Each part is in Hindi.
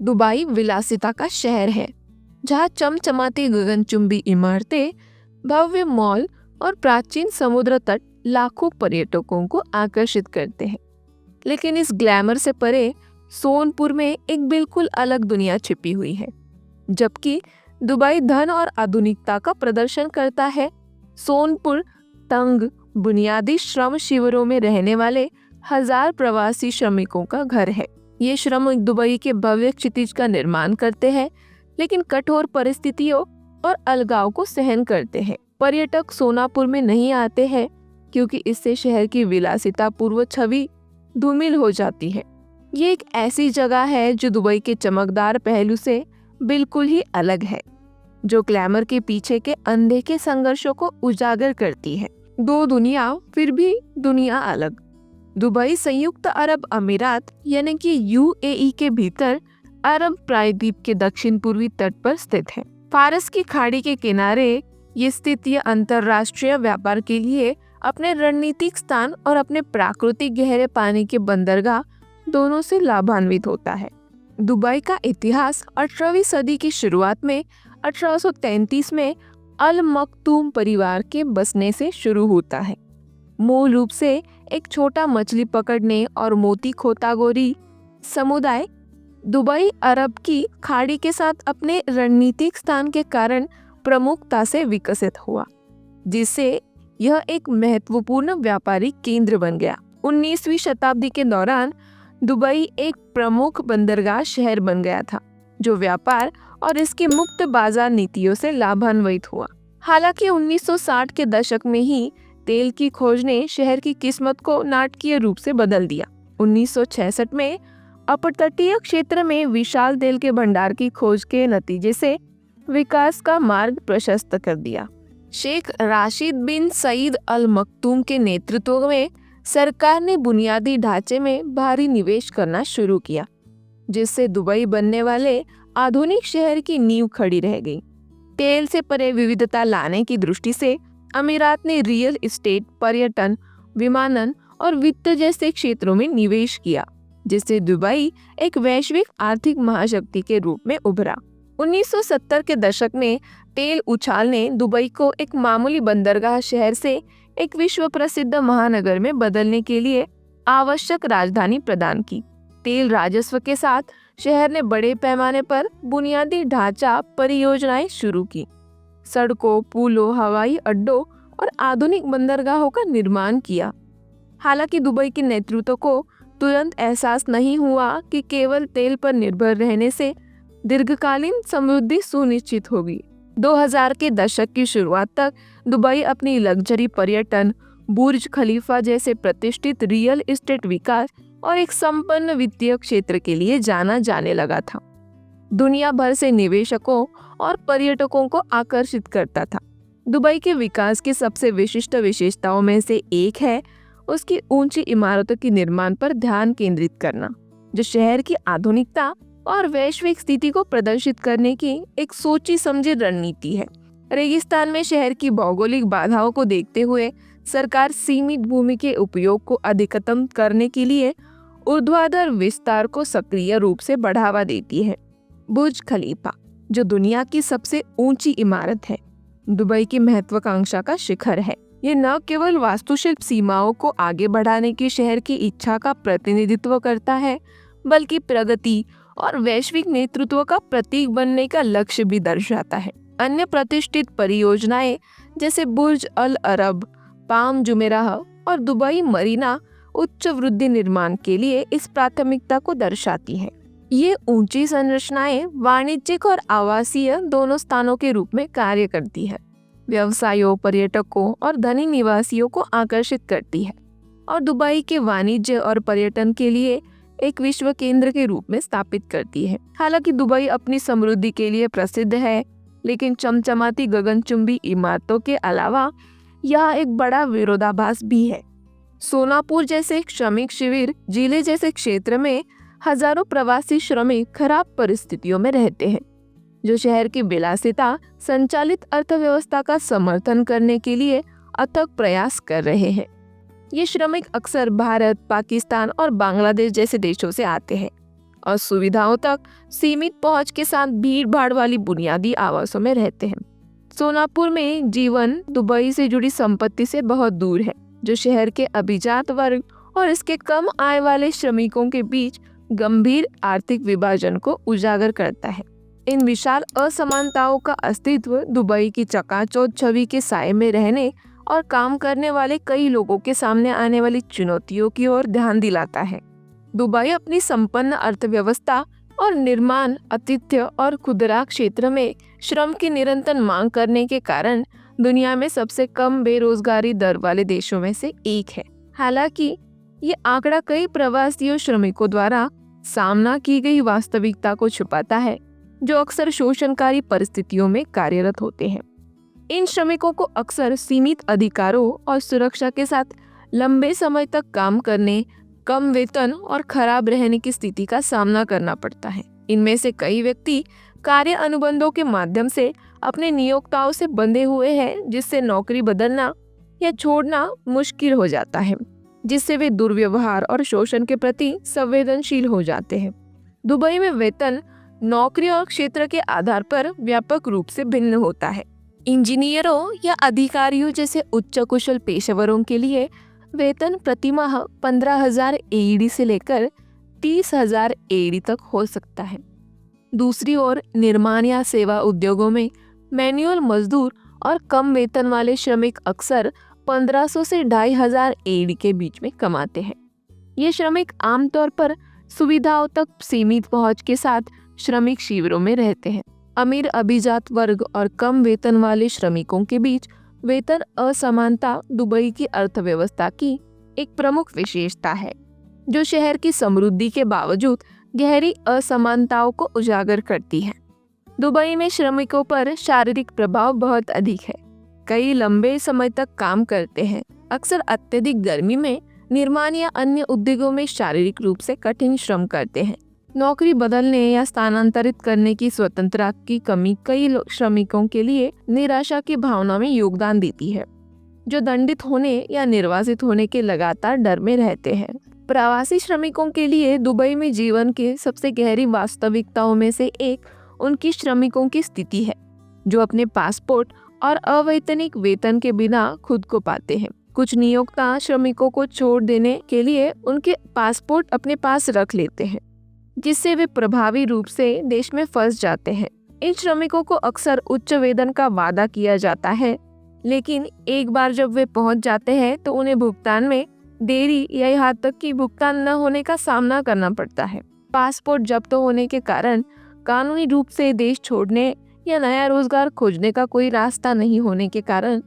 दुबई विलासिता का शहर है, जहाँ चमचमाती गगनचुंबी इमारतें, भव्य मॉल और प्राचीन समुद्र तट लाखों पर्यटकों को आकर्षित करते हैं। लेकिन इस ग्लैमर से परे सोनपुर में एक बिल्कुल अलग दुनिया छिपी हुई है। जबकि दुबई धन और आधुनिकता का प्रदर्शन करता है, सोनपुर तंग बुनियादी श्रम शिविरों में रहने वाले 1000 प्रवासी श्रमिकों का घर है। ये श्रमिक दुबई के भव्य क्षितिज का निर्माण करते हैं, लेकिन कठोर परिस्थितियों और अलगाव को सहन करते हैं। पर्यटक सोनापुर में नहीं आते हैं क्योंकि इससे शहर की विलासिता पूर्व छवि धूमिल हो जाती है। ये एक ऐसी जगह है जो दुबई के चमकदार पहलू से बिल्कुल ही अलग है, जो ग्लैमर के पीछे के अनदेखे संघर्षों को उजागर करती है। दो दुनिया फिर भी दुनिया अलग। दुबई संयुक्त अरब अमीरात यानी कि यूएई के भीतर अरब प्रायद्वीप के दक्षिण पूर्वी तट पर स्थित है। फारस की खाड़ी के किनारे ये स्थित यह अंतरराष्ट्रीय व्यापार के लिए अपने रणनीतिक स्थान और अपने प्राकृतिक गहरे पानी के बंदरगाह दोनों से लाभान्वित होता है। दुबई का इतिहास 18वीं सदी की शुरुआत में 1833 में अल मखदूम परिवार के बसने से शुरू होता है। मूल रूप से एक छोटा मछली पकड़ने और मोती खोतागोरी समुदाय दुबई अरब की खाड़ी के साथ अपने रणनीतिक स्थान के कारण प्रमुखता से विकसित हुआ, जिससे यह एक महत्वपूर्ण व्यापारिक केंद्र बन गया। 19वीं शताब्दी के दौरान दुबई एक प्रमुख बंदरगाह शहर बन गया था, जो व्यापार और इसकी मुक्त बाजार नीतियों से लाभान्वित हुआ। हालांकि 1960 के दशक में ही तेल की खोज ने शहर की किस्मत को नाटकीय रूप से बदल दिया। 1966 में अपतटीय क्षेत्र में विशाल तेल के भंडार की खोज के नतीजे से विकास का मार्ग प्रशस्त कर दिया। शेख राशिद बिन सईद अल मखदूम के नेतृत्व में सरकार ने बुनियादी ढांचे में भारी निवेश करना शुरू किया, जिससे दुबई बनने वाले आधुनिक शहर की नींव खड़ी रह गई। तेल से परे विविधता लाने की दृष्टि से अमीरात ने रियल एस्टेट, पर्यटन, विमानन और वित्त जैसे क्षेत्रों में निवेश किया, जिससे दुबई एक वैश्विक आर्थिक महाशक्ति के रूप में उभरा। 1970 के दशक में तेल उछाल ने दुबई को एक मामूली बंदरगाह शहर से एक विश्व प्रसिद्ध महानगर में बदलने के लिए आवश्यक राजधानी प्रदान की। तेल राजस्व के साथ शहर ने बड़े पैमाने पर बुनियादी ढांचा परियोजनाएं शुरू की। सड़कों, पुलों, हवाई अड्डों और आधुनिक बंदरगाहों का निर्माण किया। हालांकि दुबई के नेतृत्व को तुरंत एहसास नहीं हुआ कि केवल तेल पर निर्भर रहने से दीर्घकालीन समृद्धि सुनिश्चित होगी। 2000 के दशक की शुरुआत तक दुबई अपनी लग्जरी पर्यटन, बुर्ज खलीफा जैसे प्रतिष्ठित रियल एस्टेट विकास और एक संपन्न वित्तीय क्षेत्र के लिए जाना जाने लगा था। दुनिया भर से निवेशकों और पर्यटकों को आकर्षित करता था। दुबई के विकास की सबसे विशिष्ट विशेषताओं में से एक है उसकी ऊंची इमारतों के निर्माण पर ध्यान केंद्रित करना, जो शहर की आधुनिकता और वैश्विक स्थिति को प्रदर्शित करने की एक सोची समझी रणनीति है। रेगिस्तान में शहर की भौगोलिक बाधाओं को देखते हुए सरकार सीमित भूमि के उपयोग को अधिकतम करने के लिए ऊर्ध्वाधर विस्तार को सक्रिय रूप से बढ़ावा देती है। बुर्ज खलीफा, जो दुनिया की सबसे ऊंची इमारत है, दुबई की महत्वाकांक्षा का शिखर है। ये न केवल वास्तुशिल्प सीमाओं को आगे बढ़ाने की शहर की इच्छा का प्रतिनिधित्व करता है, बल्कि प्रगति और वैश्विक नेतृत्व का प्रतीक बनने का लक्ष्य भी दर्शाता है। अन्य प्रतिष्ठित परियोजनाएं जैसे बुर्ज अल अरब, पाम जुमेराह और दुबई मरीना उच्च वृद्धि निर्माण के लिए इस प्राथमिकता को दर्शाती हैं। ये ऊंची संरचनाएं वाणिज्यिक और आवासीय दोनों स्थानों के रूप में कार्य करती है, व्यवसायों, पर्यटकों और धनी निवासियों को आकर्षित करती है और दुबई के वाणिज्य और पर्यटन के लिए एक विश्व केंद्र के रूप में स्थापित करती है। हालांकि दुबई अपनी समृद्धि के लिए प्रसिद्ध है, लेकिन चमचमाती गगनचुंबी इमारतों के अलावा यह एक बड़ा विरोधाभास भी है। सोनापुर जैसे श्रमिक शिविर जिले जैसे क्षेत्र में हजारों प्रवासी श्रमिक खराब परिस्थितियों में रहते हैं, जो शहर की विलासिता संचालित अर्थव्यवस्था का समर्थन करने के लिए अथक प्रयास कर रहे हैं। ये श्रमिक अक्सर भारत, पाकिस्तान और बांग्लादेश जैसे देशों से आते हैं, और सुविधाओं तक सीमित पहुंच के साथ भीड़ भाड़ वाली बुनियादी आवासों में रहते हैं। सोलापुर में जीवन दुबई से जुड़ी संपत्ति से बहुत दूर है, जो शहर के अभिजात वर्ग और इसके कम आय वाले श्रमिकों के बीच गंभीर आर्थिक विभाजन को उजागर करता है। इन विशाल असमानताओं का अस्तित्व दुबई की चकाचौंध छवि के साए में रहने और काम करने वाले कई लोगों के सामने आने वाली चुनौतियों की ओर ध्यान दिलाता है। दुबई अपनी संपन्न अर्थव्यवस्था और निर्माण, आतिथ्य और खुदरा क्षेत्र में श्रम की निरंतर मांग करने के कारण दुनिया में सबसे कम बेरोजगारी दर वाले देशों में से एक है। हालांकि ये आंकड़ा कई प्रवासी श्रमिकों द्वारा सामना की गई वास्तविकता को छुपाता है, जो अक्सर शोषणकारी परिस्थितियों में कार्यरत होते हैं। इन श्रमिकों को अक्सर सीमित अधिकारों और सुरक्षा के साथ लंबे समय तक काम करने, कम वेतन और खराब रहने की स्थिति का सामना करना पड़ता है। इनमें से कई व्यक्ति कार्य अनुबंधों के माध्यम से अपने नियोक्ताओं से बंधे हुए हैं, जिससे नौकरी बदलना या छोड़ना मुश्किल हो जाता है, जिससे वे दुर्व्यवहार और शोषण के प्रति संवेदनशील हो जाते हैं। दुबई में वेतन नौकरी और क्षेत्र के आधार पर व्यापक रूप से भिन्न होता है। इंजीनियरों या अधिकारियों जैसे उच्च कुशल पेशेवरों के लिए वेतन प्रतिमाह 15,000 AED से लेकर 30,000 AED तक हो सकता है। दूसरी ओर निर्माण या सेवा उद्योगों में मैनुअल मजदूर और कम वेतन वाले श्रमिक अक्सर 1500 से 2,500 AED के बीच में कमाते हैं। ये श्रमिक आमतौर पर सुविधाओं तक सीमित पहुंच के साथ श्रमिक शिविरों में रहते हैं। अमीर अभिजात वर्ग और कम वेतन वाले श्रमिकों के बीच वेतन असमानता दुबई की अर्थव्यवस्था की एक प्रमुख विशेषता है, जो शहर की समृद्धि के बावजूद गहरी असमानताओं को उजागर करती है। दुबई में श्रमिकों पर शारीरिक प्रभाव बहुत अधिक है। कई लंबे समय तक काम करते हैं, अक्सर अत्यधिक गर्मी में निर्माण या अन्य उद्योगों में शारीरिक रूप से कठिन श्रम करते हैं। नौकरी बदलने या स्थानांतरित करने की स्वतंत्रता की कमी कई श्रमिकों के लिए निराशा की भावना में योगदान देती है, जो दंडित होने या निर्वासित होने के लगातार डर में रहते हैं। प्रवासी श्रमिकों के लिए दुबई में जीवन के सबसे गहरी वास्तविकताओं में से एक उनकी श्रमिकों की स्थिति है, जो अपने पासपोर्ट और अवैतनिक वेतन के बिना खुद को पाते हैं। कुछ नियोक्ता श्रमिकों को छोड़ देने के लिए उनके पासपोर्ट अपने पास रख लेते हैं, जिससे वे प्रभावी रूप से देश में फंस जाते हैं। इन श्रमिकों को अक्सर उच्च वेतन का वादा किया जाता है, लेकिन एक बार जब वे पहुंच जाते हैं तो उन्हें भुगतान में देरी या यहाँ तक कि भुगतान न होने का सामना करना पड़ता है। पासपोर्ट जब्त होने के कारण कानूनी रूप से देश छोड़ने या नया रोजगार खोजने का कोई रास्ता नहीं होने के कारण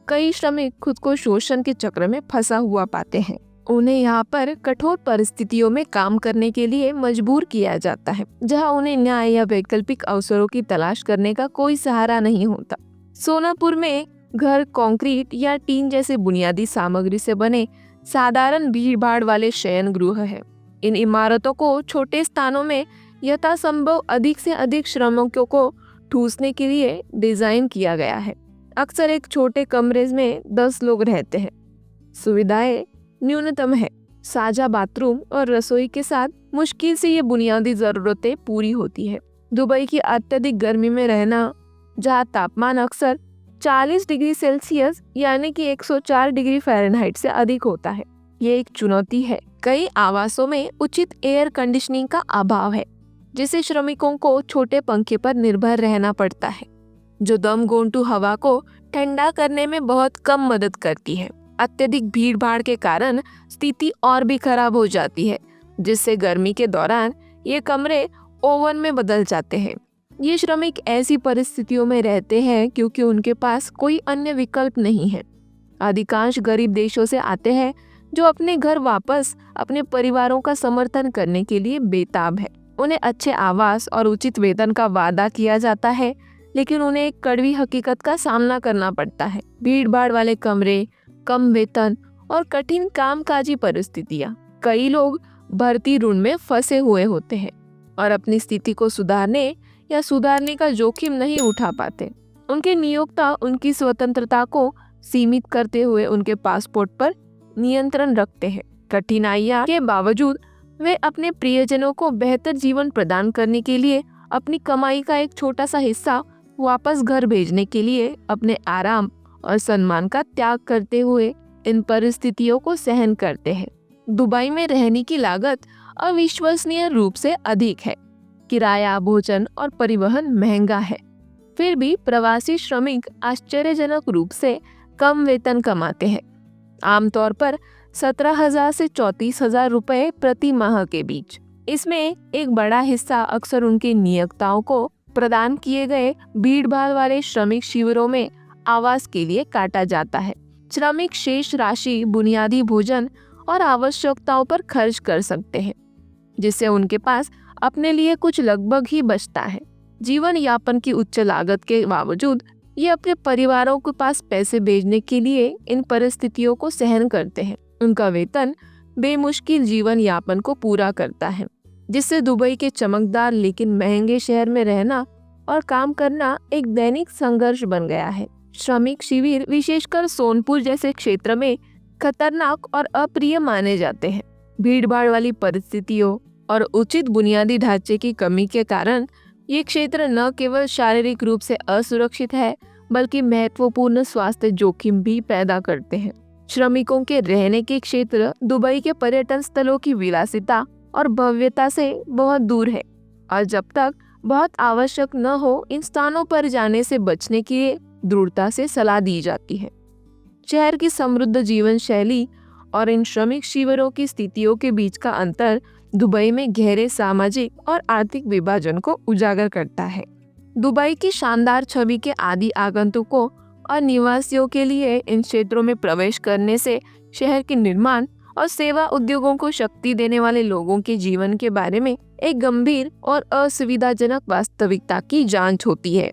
कई श्रमिक खुद को शोषण के चक्र में फंसा हुआ पाते हैं। उन्हें यहाँ पर कठोर परिस्थितियों में काम करने के लिए मजबूर किया जाता है, जहाँ उन्हें न्याय या वैकल्पिक अवसरों की तलाश करने का कोई सहारा नहीं होता। सोलापुर में घर कंक्रीट या टीन जैसे बुनियादी सामग्री से बने साधारण भीड़-भाड़ वाले शयन गृह है। इन इमारतों को छोटे स्थानों में यथासंभव अधिक से अधिक श्रमिकों को ठूसने के लिए डिजाइन किया गया है। अक्सर एक छोटे कमरे में 10 लोग रहते हैं। सुविधाएं न्यूनतम है, साझा बाथरूम और रसोई के साथ मुश्किल से ये बुनियादी जरूरतें पूरी होती है। दुबई की अत्यधिक गर्मी में रहना, जहाँ तापमान अक्सर 40 डिग्री सेल्सियस यानी कि 104 डिग्री फ़ारेनहाइट से अधिक होता है, ये एक चुनौती है। कई आवासों में उचित एयर कंडीशनिंग का अभाव है, जिससे श्रमिकों को छोटे पंखे पर निर्भर रहना पड़ता है, जो दम घोंटू हवा को ठंडा करने में बहुत कम मदद करती है। अत्यधिक भीड़ भाड़ के कारण स्थिति और भी खराब हो जाती है, जिससे गर्मी के दौरान ये कमरे ओवन में बदल जाते हैं। ये श्रमिक ऐसी परिस्थितियों में रहते हैं क्योंकि उनके पास कोई अन्य विकल्प नहीं है। अधिकांश गरीब देशों से आते हैं, जो अपने घर वापस अपने परिवारों का समर्थन करने के लिए बेताब है। उन्हें अच्छे आवास और उचित वेतन का वादा किया जाता है, लेकिन उन्हें एक कड़वी हकीकत का सामना करना पड़ता है। भीड़ भाड़ वाले कमरे, कम वेतन और कठिन कामकाजी परिस्थितियाँ। कई लोग भर्ती ऋण में फंसे हुए होते हैं और अपनी स्थिति को सुधारने का जोखिम नहीं उठा पाते। उनके नियोक्ता उनकी स्वतंत्रता को सीमित करते हुए उनके पासपोर्ट पर नियंत्रण रखते हैं। कठिनाइयां के बावजूद वे अपने प्रियजनों को बेहतर जीवन प्रदान करने के लिए अपनी कमाई का एक छोटा सा हिस्सा वापस घर भेजने के लिए अपने आराम और सम्मान का त्याग करते हुए इन परिस्थितियों को सहन करते हैं। दुबई में रहने की लागत अविश्वसनीय रूप से अधिक है। किराया, भोजन और परिवहन महंगा है। फिर भी प्रवासी श्रमिक आश्चर्यजनक रूप से कम वेतन कमाते हैं, आमतौर पर 17,000 से 34,000 रुपए प्रति माह के बीच। इसमें एक बड़ा हिस्सा अक्सर उनके नियोक्ताओं को प्रदान किए गए भीड़भाड़ वाले श्रमिक शिविरों में आवास के लिए काटा जाता है। श्रमिक शेष राशि बुनियादी भोजन और आवश्यकताओं पर खर्च कर सकते हैं, जिससे उनके पास अपने लिए कुछ लगभग ही बचता है। जीवन यापन की उच्च लागत के बावजूद ये अपने परिवारों के पास पैसे भेजने के लिए इन परिस्थितियों को सहन करते हैं। उनका वेतन बेमुश्किल जीवन यापन को पूरा करता है, जिससे दुबई के चमकदार लेकिन महंगे शहर में रहना और काम करना एक दैनिक संघर्ष बन गया है। श्रमिक शिविर विशेषकर सोनपुर जैसे क्षेत्र में खतरनाक और अप्रिय माने जाते हैं। भीड़भाड़ वाली परिस्थितियों और उचित बुनियादी ढांचे की कमी के कारण ये क्षेत्र न केवल शारीरिक रूप से असुरक्षित है, बल्कि महत्वपूर्ण स्वास्थ्य जोखिम भी पैदा करते हैं। श्रमिकों के रहने के क्षेत्र दुबई के पर्यटन स्थलों की विलासिता और भव्यता से बहुत दूर है, और जब तक बहुत आवश्यक न हो, इन स्थानों पर जाने से बचने की दृढ़ता से सलाह दी जाती है। शहर की समृद्ध जीवन शैली और इन श्रमिक शिविरों की स्थितियों के बीच का अंतर दुबई में गहरे सामाजिक और आर्थिक विभाजन को उजागर करता है। दुबई की शानदार छवि के आदि आगंतुकों और निवासियों के लिए इन क्षेत्रों में प्रवेश करने से शहर के निर्माण और सेवा उद्योगों को शक्ति देने वाले लोगों के जीवन के बारे में एक गंभीर और असुविधाजनक वास्तविकता की जांच होती है।